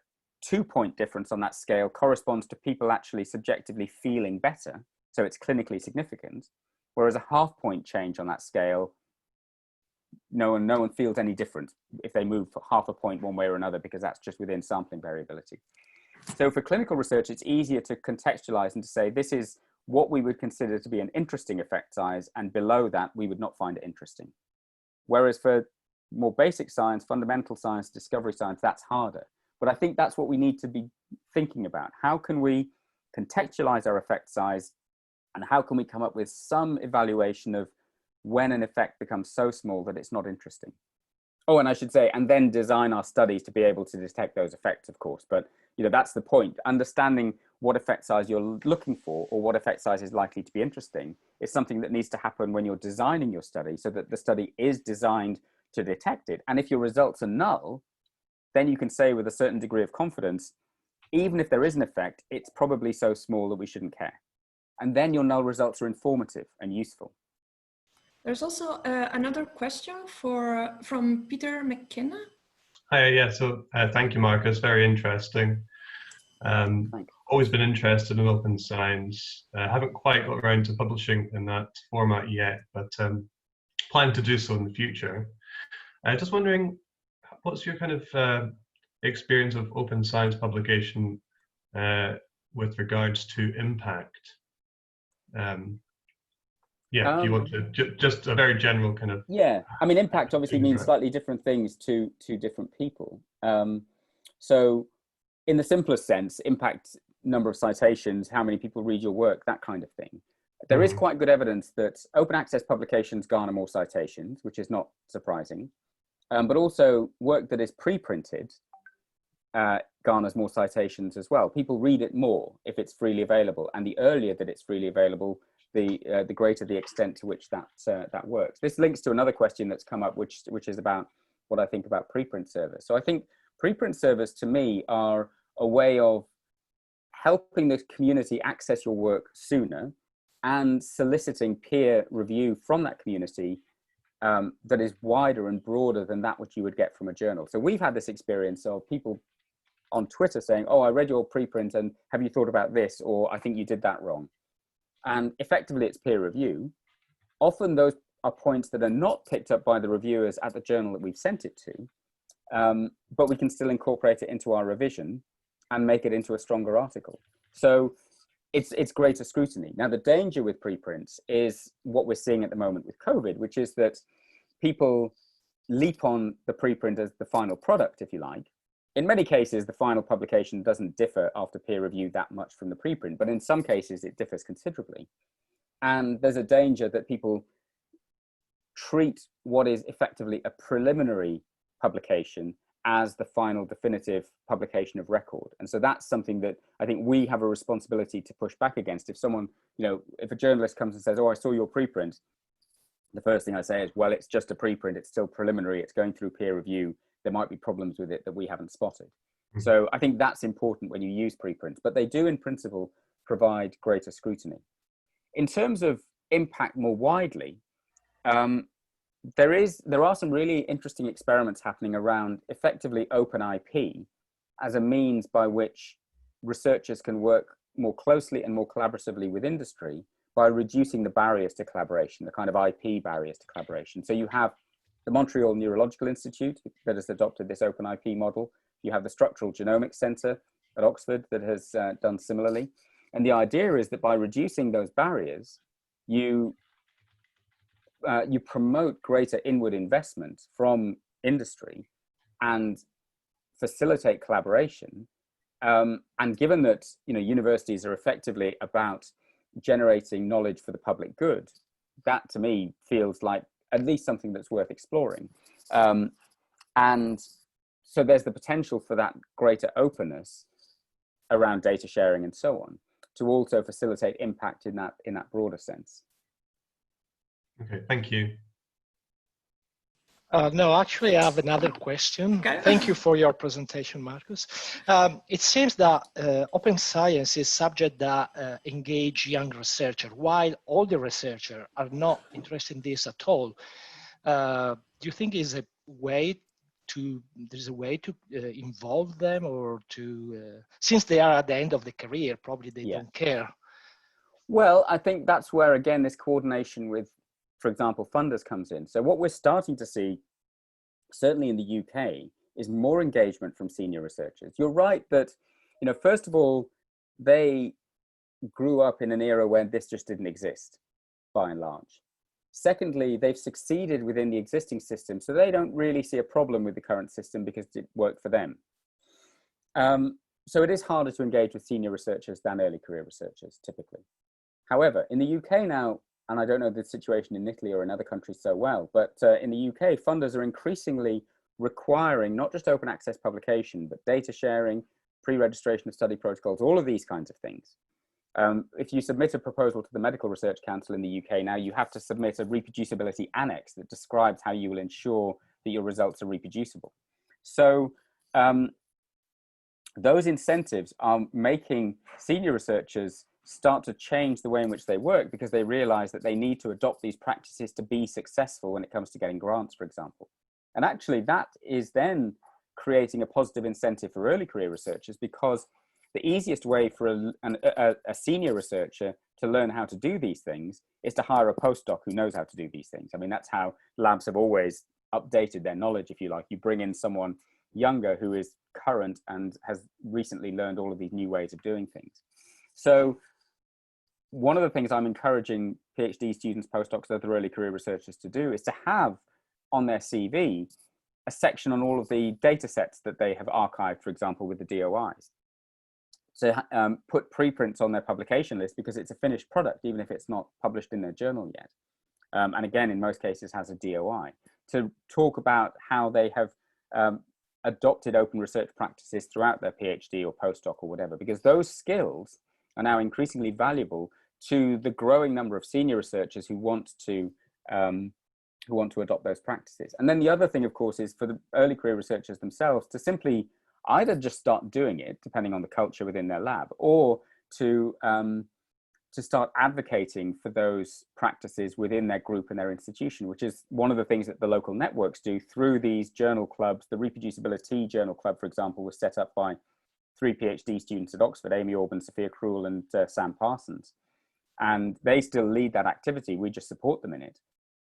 2-point difference on that scale corresponds to people actually subjectively feeling better. So it's clinically significant. Whereas a 0.5-point change on that scale, no one feels any different if they move 0.5 point one way or another, because that's just within sampling variability. So for clinical research, it's easier to contextualize and to say, this is what we would consider to be an interesting effect size, and below that, we would not find it interesting. Whereas for more basic science, fundamental science, discovery science, that's harder. But I think that's what we need to be thinking about. How can we contextualize our effect size, and how can we come up with some evaluation of when an effect becomes so small that it's not interesting? Oh, and I should say, and then design our studies to be able to detect those effects, of course. But you know, that's the point. Understanding what effect size you're looking for, or what effect size is likely to be interesting, is something that needs to happen when you're designing your study, so that the study is designed to detect it. And if your results are null, then you can say with a certain degree of confidence, even if there is an effect, it's probably so small that we shouldn't care. And then your null results are informative and useful. There's also another question from Peter McKenna. Hi, yeah, so thank you, Marcus. Very interesting. always been interested in open science. Haven't quite got around to publishing in that format yet, but plan to do so in the future. Just wondering, what's your kind of experience of open science publication with regards to impact? Yeah, do you want to just a very general kind of? Yeah, I mean, impact obviously means slightly different things to different people. So in the simplest sense, impact, number of citations, how many people read your work, that kind of thing. There is quite good evidence that open access publications garner more citations, which is not surprising. But also work that is pre-printed garners more citations as well. People read it more if it's freely available, and the earlier that it's freely available, the greater the extent to which that works. This links to another question that's come up, which is about what I think about preprint servers. So I think preprint servers to me are a way of helping the community access your work sooner and soliciting peer review from that community that is wider and broader than that which you would get from a journal. So we've had this experience of people on Twitter saying, oh, I read your preprint and have you thought about this? Or I think you did that wrong. And effectively it's peer review. Often those are points that are not picked up by the reviewers at the journal that we've sent it to, but we can still incorporate it into our revision and make it into a stronger article. So it's greater scrutiny. Now, the danger with preprints is what we're seeing at the moment with COVID, which is that people leap on the preprint as the final product, if you like. In many cases, the final publication doesn't differ after peer review that much from the preprint, but in some cases it differs considerably. And there's a danger that people treat what is effectively a preliminary publication as the final definitive publication of record. And so that's something that I think we have a responsibility to push back against. If someone, if a journalist comes and says, oh, I saw your preprint, the first thing I say is, well, it's just a preprint, it's still preliminary, it's going through peer review, there might be problems with it that we haven't spotted. So I think that's important when you use preprints, but they do in principle provide greater scrutiny. In terms of impact more widely, there are some really interesting experiments happening around effectively open IP as a means by which researchers can work more closely and more collaboratively with industry by reducing the barriers to collaboration, the kind of IP barriers to collaboration. So you have the Montreal Neurological Institute that has adopted this open IP model. You have the Structural Genomics Centre at Oxford that has done similarly. And the idea is that by reducing those barriers, you promote greater inward investment from industry and facilitate collaboration. And given that universities are effectively about generating knowledge for the public good, that to me feels like at least something that's worth exploring. And so there's the potential for that greater openness around data sharing and so on to also facilitate impact in that broader sense. Okay, thank you. No, actually, I have another question. Okay. Thank you for your presentation, Marcus. It seems that open science is subject that engage young researchers, while older researchers are not interested in this at all. Do you think there's a way to involve them, or to since they are at the end of the career, probably they don't care? Well, I think that's where again this coordination with, for example, funders comes in. So what we're starting to see, certainly in the UK, is more engagement from senior researchers. You're right that, first of all, they grew up in an era where this just didn't exist, by and large. Secondly, they've succeeded within the existing system, so they don't really see a problem with the current system because it worked for them. So it is harder to engage with senior researchers than early career researchers, typically. However, in the UK now, and I don't know the situation in Italy or in other countries so well, but in the UK, funders are increasingly requiring not just open access publication, but data sharing, pre-registration of study protocols, all of these kinds of things. If you submit a proposal to the Medical Research Council in the UK now, you have to submit a reproducibility annex that describes how you will ensure that your results are reproducible. So those incentives are making senior researchers start to change the way in which they work, because they realize that they need to adopt these practices to be successful when it comes to getting grants, for example. And actually that is then creating a positive incentive for early career researchers, because the easiest way for a senior researcher to learn how to do these things is to hire a postdoc who knows how to do these things. I mean, that's how labs have always updated their knowledge, if you like. You bring in someone younger who is current and has recently learned all of these new ways of doing things. So one of the things I'm encouraging PhD students, postdocs, other early career researchers to do is to have on their CV a section on all of the data sets that they have archived, for example, with the DOIs. To put preprints on their publication list, because it's a finished product, even if it's not published in their journal yet. And again, in most cases has a DOI. To talk about how they have adopted open research practices throughout their PhD or postdoc or whatever, because those skills are now increasingly valuable to the growing number of senior researchers who want to adopt those practices. And then the other thing, of course, is for the early career researchers themselves to simply either just start doing it, depending on the culture within their lab, or to start advocating for those practices within their group and their institution, which is one of the things that the local networks do through these journal clubs. The Reproducibility Journal Club, for example, was set up by 3 PhD students at Oxford, Amy Orban, Sophia Krul, and Sam Parsons. And they still lead that activity. We just support them in it.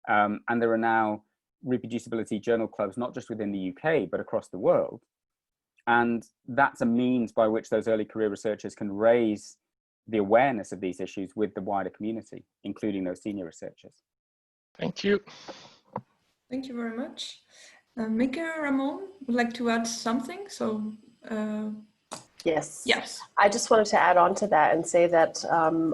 And there are now reproducibility journal clubs, not just within the UK, but across the world. And that's a means by which those early career researchers can raise the awareness of these issues with the wider community, including those senior researchers. Thank you. Thank you very much. Mika, Ramon would like to add something. So, Yes. yes. I just wanted to add on to that and say that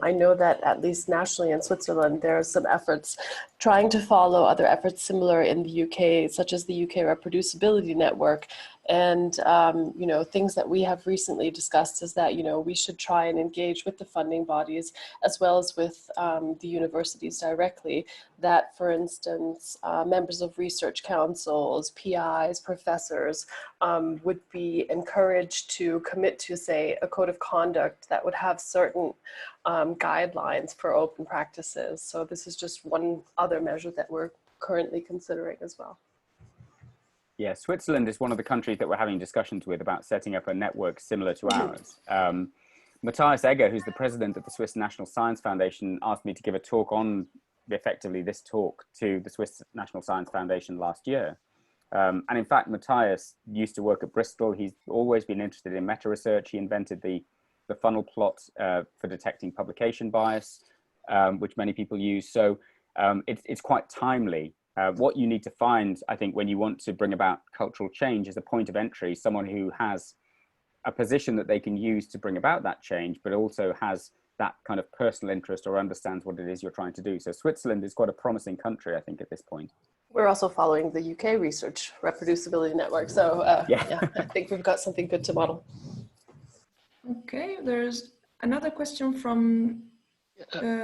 I know that at least nationally in Switzerland, there are some efforts trying to follow other efforts similar in the UK, such as the UK Reproducibility Network. And, you know, things that we have recently discussed is that, you know, we should try and engage with the funding bodies as well as with the universities directly, that, for instance, members of research councils, PIs, professors would be encouraged to commit to, say, a code of conduct that would have certain guidelines for open practices. So this is just one other measure that we're currently considering as well. Yeah, Switzerland is one of the countries that we're having discussions with about setting up a network similar to ours. Matthias Egger, who's the president of the Swiss National Science Foundation, asked me to give a talk on, effectively this talk, to the Swiss National Science Foundation last year. And in fact, Matthias used to work at Bristol. He's always been interested in meta-research. He invented the funnel plot for detecting publication bias, which many people use. So it's quite timely. What you need to find, I think, when you want to bring about cultural change is a point of entry, someone who has a position that they can use to bring about that change, but also has that kind of personal interest or understands what it is you're trying to do. So Switzerland is quite a promising country, I think, at this point. We're also following the UK Research Reproducibility Network. So yeah, I think we've got something good to model. Okay, there's another question from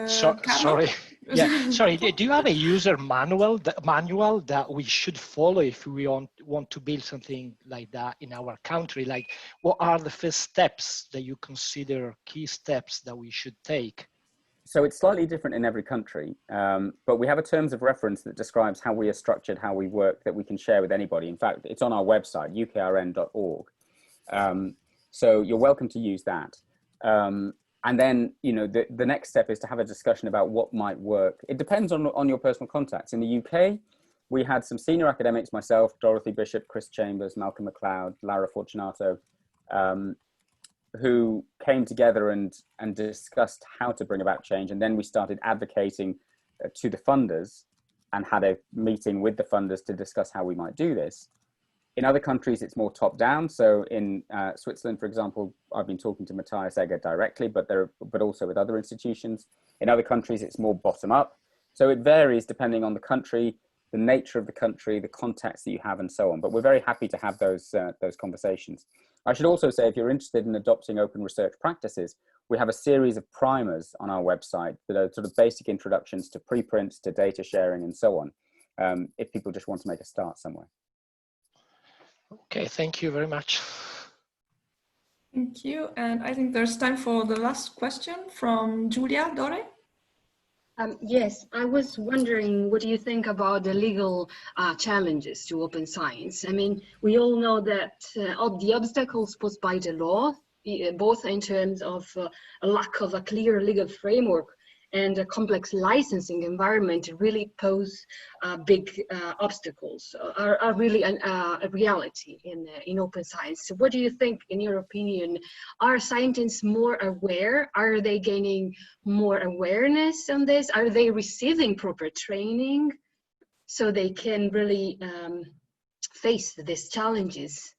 sorry. Yeah, sorry. Do you have a user manual that we should follow if we want to build something like that in our country? Like, what are the first steps that you consider key steps that we should take? So it's slightly different in every country, but we have a terms of reference that describes how we are structured, how we work, that we can share with anybody. In fact, it's on our website, ukrn.org. So you're welcome to use that. And then, you know, the next step is to have a discussion about what might work. It depends on your personal contacts. In the UK, we had some senior academics, myself, Dorothy Bishop, Chris Chambers, Malcolm MacLeod, Lara Fortunato, who came together and discussed how to bring about change. And then we started advocating to the funders and had a meeting with the funders to discuss how we might do this. In other countries, it's more top down. So in Switzerland, for example, I've been talking to Matthias Egger directly, but also with other institutions. In other countries, it's more bottom up. So it varies depending on the country, the nature of the country, the contacts that you have, and so on. But we're very happy to have those conversations. I should also say, if you're interested in adopting open research practices, we have a series of primers on our website that are sort of basic introductions to preprints, to data sharing, and so on, if people just want to make a start somewhere. Okay, thank you very much. Thank you. And I think there's time for the last question from Giulia Dore. Yes, I was wondering, what do you think about the legal challenges to open science? I mean, we all know that of the obstacles posed by the law both in terms of a lack of a clear legal framework and a complex licensing environment, really pose big obstacles, are really a reality in open science. So what do you think, in your opinion, are scientists more aware? Are they gaining more awareness on this? Are they receiving proper training so they can really face these challenges?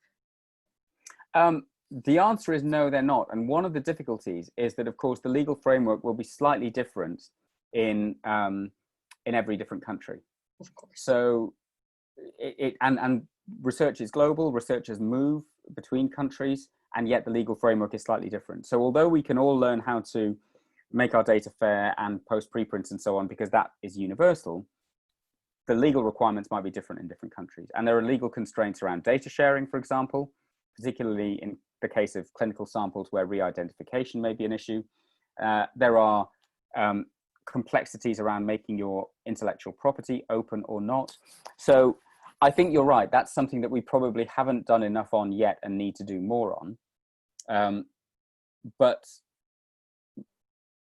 The answer is no, they're not. And one of the difficulties is that, of course, the legal framework will be slightly different in every different country. Of course. So and research is global, researchers move between countries, and yet the legal framework is slightly different. So although we can all learn how to make our data fair and post preprints and so on, because that is universal, the legal requirements might be different in different countries. And there are legal constraints around data sharing, for example, particularly in the case of clinical samples where re-identification may be an issue. There are complexities around making your intellectual property open or not. So I think you're right. That's something that we probably haven't done enough on yet and need to do more on. But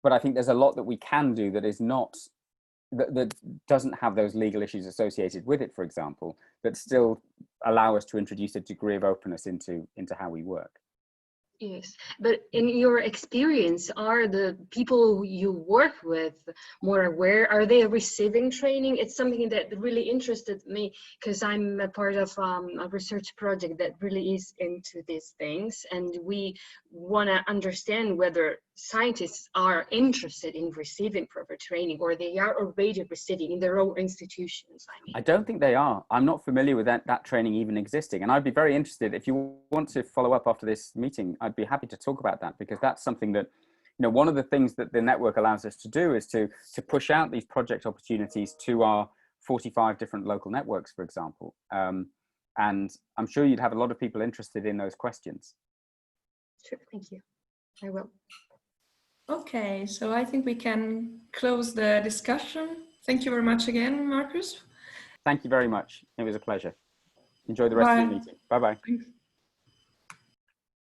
I think there's a lot that we can do that is not, that doesn't have those legal issues associated with it, for example, that still allow us to introduce a degree of openness into how we work. Yes, but in your experience, are the people you work with more aware? Are they receiving training? It's something that really interested me because I'm a part of a research project that really is into these things, and we want to understand whether scientists are interested in receiving proper training, or they are already receiving in their own institutions. I don't think they are. I'm not familiar with that training even existing, and I'd be very interested, if you want to follow up after this meeting, I'd be happy to talk about that, because that's something that, you know, one of the things that the network allows us to do is to push out these project opportunities to our 45 different local networks, for example. And I'm sure you'd have a lot of people interested in those questions. Sure, thank you. I will. Okay, so I think we can close the discussion. Thank you very much again, Marcus. Thank you very much. It was a pleasure. Enjoy the rest of your meeting. Bye-bye. Thanks.